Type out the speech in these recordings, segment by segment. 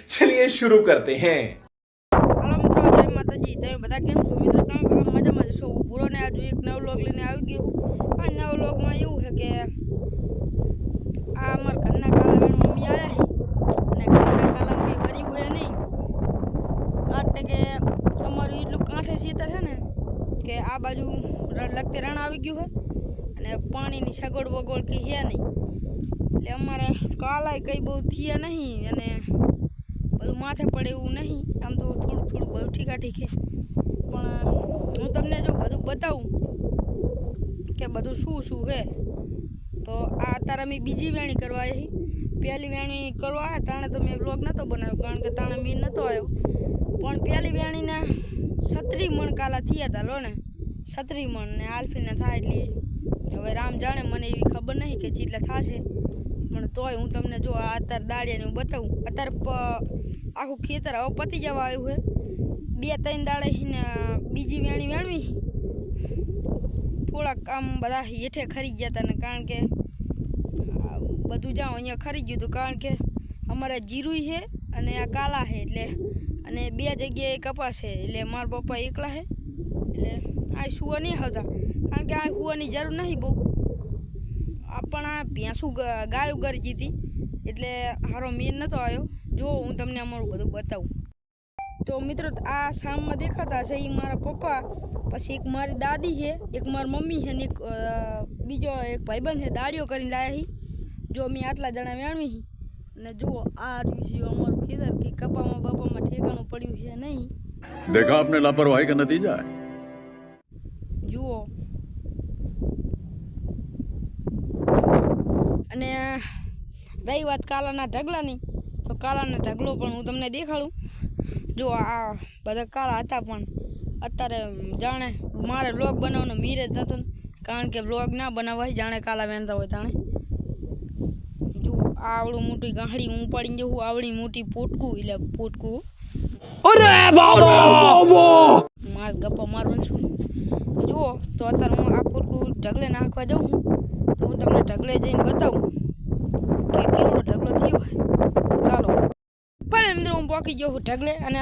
चलिए शुरू करते हैं। હાલો મિત્રો, જય માતાજી. તમે બધા કેમ છો મિત્રો? તમે બધા મજામાં જ છો? પૂરોને આજુ એક નવો વ્લોગ લઈને આવી ગયો. આ નવા વ્લોગમાં એવું છે કે આ અમારા ઘરના કાલામાં મમ્મી આવ્યા છે અને ઘરના કાલામાં કંઈ વરી હોય નહીં. કારણ કે અમારું એટલું કાંઠે ખેતર છે ને કે આ બાજુ લગતે રણ આવી ગયું હોય અને પાણીની સગવડ વગવડ કંઈ છે નહીં. એટલે અમારે કાલાય કંઈ બહુ થયા નહીં અને બધું માથે પડે એવું નહીં. આમ તો થોડું થોડું બધું ઠીકા ઠીકે, પણ હું તમને જો બધું બતાવું કે બધું શું શું છે તો આ અત્યારે અમે બીજી વેણી કરવા આવી. પહેલી વેણી કરવા આવ્યા તાણે તો મેં બ્લોગ નહોતો બનાવ્યો કારણ કે તાણે મીન નહોતો આવ્યો. પણ પહેલી વેણીના 36 મણ કાલા થયા હતા. લો ને 36 મણ ને આલ્ફીને થાય એટલે હવે રામ જાણે, મને એવી ખબર નહીં કે જેટલા થશે, પણ તોય હું તમને જો આ અત્યારે દાડિયાને હું બતાવું. અત્યારે આખું ખેતર હવે પતી જવા આવ્યું છે. 2-3 દાડે બીજી વેણી વેણવી. થોડાક આમ બધા હેઠે ખરી ગયા હતા ને કારણ કે બધું જાઓ અહીંયા ખરી ગયું હતું કારણ કે અમારે જીરું છે અને આ કાલા છે એટલે, અને 2 જગ્યાએ કપાસ છે એટલે મારા પપ્પા એકલા છે એટલે આ સુવા નહીં હતા કારણ કે આ સુવાની જરૂર નહીં બહુ. પણ આ ભેંસું ગાયો ગરજી હતી એટલે સારો મેન નહોતો આવ્યો. જો હું તમને અમારું બધું બતાવું તો મિત્રો આ સામમાં દેખાતા છે એ મારા પપ્પા, પછી એક મારી દાદી છે, એક મારી મમ્મી છે ને એક બીજો એક ભાઈબંધ છે દાડીઓ કરીને લાવ્યા છે. જો મેં આટલા જણા વેણવી અને જુઓ આ રહ્યું અમારું ખેતર કે કપામાં બાપામાં ઠેકાણું પડ્યું છે નહીં. देखा आपने लापरवाही का नतीजा है। જુઓ અને રહી વાત કાલાના ઢગલાની તો કાલાના ઢગલો પણ હું તમને દેખાડું. જો આ બધા કાળા હતા પણ અત્યારે જાણે મારે વ્લોગ બનાવવાનો મીરે જ નહોતો કારણ કે વ્લોગ ના બનાવવાય જાણે કાલા વેણતા હોય તાણે. જુઓ આવડું મોટી ગાંહડી હું ઉપાડીને જવું, આવડી મોટી પોટકું એટલે પોટકું મારે ગપ્પા મારવાનું છું. જુઓ તો અત્યારે હું આ પોટકું ઢગલે નાખવા જાઉં તો હું તમને ઢગલે જઈને બતાવું કે કેવડો ઢગલો થયો હોય. ચાલો ભલે મિત્રો હું પોકી ગયો હું ઢગલે અને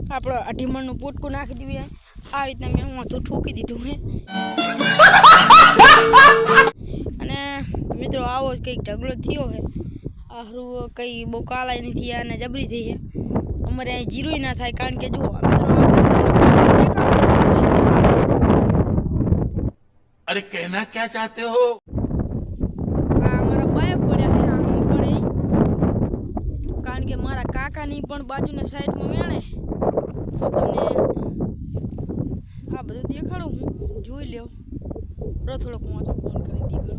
આપણે 18 મણનું પોટકું નાખી દીધું. આ રીતના મેં હું તો ઠોકી દીધું હે. અને મિત્રો આવો જ કંઈક ઢગલો થયો છે. આહરું કંઈ બહુ કાલાય નથી થયા અને જબરી થઈ છે. અમારે અહીં જીરોય ના થાય કારણ કે જુઓ મિત્રો अरे कहना क्या चाहते हो? કારણ કે મારા કાકાની પણ બાજુના સાઈડમાં વેણે તો તમને આ બધું દેખાડું. હું જોઈ લ્યો થોડોક મોટો ફોન કરીને દેખાડું.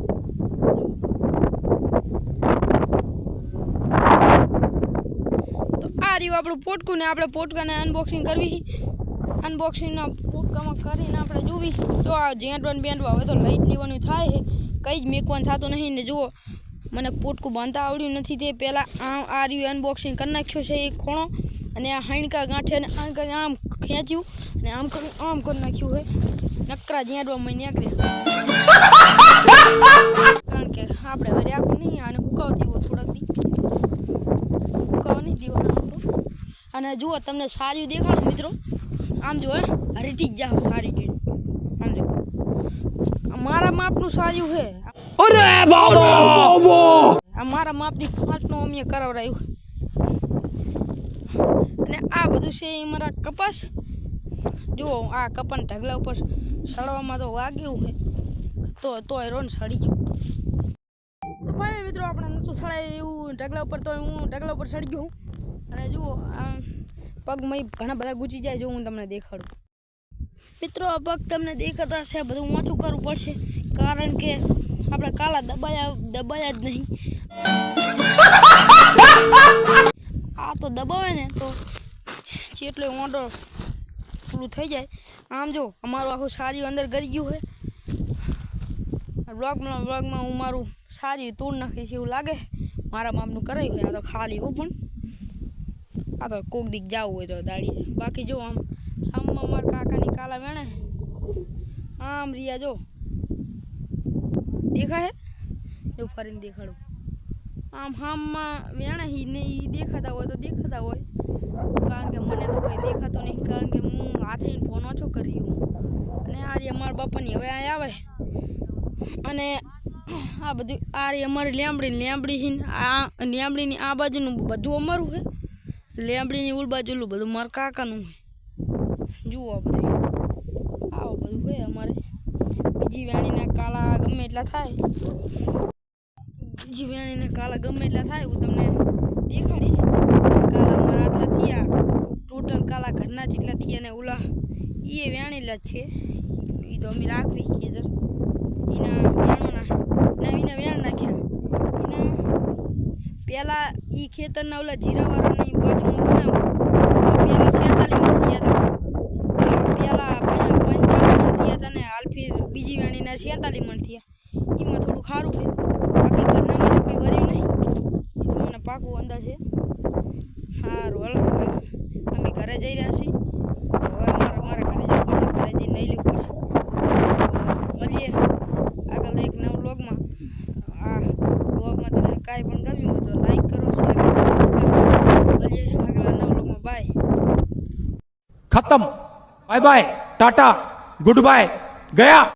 તો આ રહ્યું આપણું પોટકું ને આપણે પોટકાને અનબોક્સિંગ કરવી. અનબોક્સિંગના પોટકામાં કરીને આપણે જોવી. જો આ જેન્ટવાનું બેન્ડવા હવે તો લઈ જ લેવાનું થાય છે, કંઈ જ મેકવાનું થતું નહીં. ને જુઓ મને પોટકું બાંધતા આવડ્યું નથી તે પહેલાં આ રહ્યું અનબોક્સિંગ કરી નાખ્યો છે એક ખૂણો અને આ હાણકા ગાંઠે અને આમ ખેંચ્યું અને આમ કરી નાખ્યું છે. નકરા જેડવામાં નીકળ્યા કારણ કે આપણે હવે રાખવું નહીં, આને હુકાવ દીવો થોડાક દી હુકાવ નહીં દેવાનો. અને જુઓ તમને સારું દેખાડું મિત્રો. આમ જો રીટી જ જાઓ સારી જોઈને. આમ જો મારા માપનું સારું છે. અમારા માપની 5નો અમે કરાવડાયું. અને આ બધું છે એ મારા કપાસ. જુઓ આ કપાના ઢગલા ઉપર સડવામાં તો વાગ્યું છે તોય રોન સડી ગયું. તો ભાઈ મિત્રો આપણે નહોતું સડાય એવું ઢગલા ઉપર, તો હું ઢગલા ઉપર સડી ગયો. અને જુઓ આ પગમાં ઘણા બધા ગુચી જાય. જો હું તમને દેખાડું મિત્રો, આ પગ તમને દેખાતા છે બધું મોટું કરવું પડશે કારણ કે આપણે કાલા દબાયા જ નહીં. આ તો દબાવે ને તો જેટલો ઓંડો પૂરું થઈ જાય. આમ જો અમારું આખું સારી અંદર ગરી ગયું છે. વ્લોગમાં હું મારું સારી તોડ નાખીશ એવું લાગે. મારા માપનું કરાયું હોય. આ તો ખાલી પણ આ તો કોક દીક જવું હોય તો દાડીએ. બાકી જો આમ સામમાં મારા કાકાની કાલા વેણે આમ રિયા જો દેખાય એવું ફરીને દેખાડું. આમ હામમાં વેણા હી ને એ દેખાતા હોય તો દેખાતા હોય, કારણ કે મને તો કંઈ દેખાતું નહીં, કારણ કે હું હાથે ફોન ઓછો કરી હું. અને આ જે અમારા બાપાની હવે આ આવે અને આ બધું આ રે અમારી લેમડી હિન આ લેમડીની આ બાજુનું બધું અમારું છે, લેમડીની ઉલ બાજુનું બધું મારા કાકાનું છે. જુઓ આ બધું આવું બધું છે અમારે. બીજી વેણીના કાલા ગમે એટલા થાય, બીજી વેણીને કાલા ગમે એટલા થાય હું તમને દેખાડીશ. કાલા અમારા આટલા થયા, ટોટલ કાલા ઘરના જેટલા થયા ને ઓલા એ વેણેલા જ છે. એ તો અમે રાખવી ખેતર એના વેણોના નવીના વેણ નાખ્યા. એના પહેલાં એ ખેતરના ઓલા જીરાવાળાની બાજુમાં બનાવો પહેલાં 47 મણ થયા હતા, પહેલાં 45 મણ થયા હતા ને હાલ ફેર બીજી વેણીના 47 મણ થયા. એમાં થોડું ખારું છે, બાકી ઘરનામાં તો કંઈ વર્યું નહીં, એ તો મને પાકું અંદાજ છે. સારું હાલો હવે અમે ઘરે જઈ રહ્યા છીએ. હવે અમારે ઘરે જવું પડશે, ઘરે જઈને નહીં લેવું પડશે. મળીએ આગળ એક નવા વ્લોગમાં. આ વ્લોગમાં તમને કાંઈ પણ ગમ્યું હોય તો લાઈક કરો, શેર કરો, સબસ્ક્રાઈબ કરો. મળીએ આગળના નવા વ્લોગમાં. બાય. खत्म, bye bye, tata, goodbye, गया.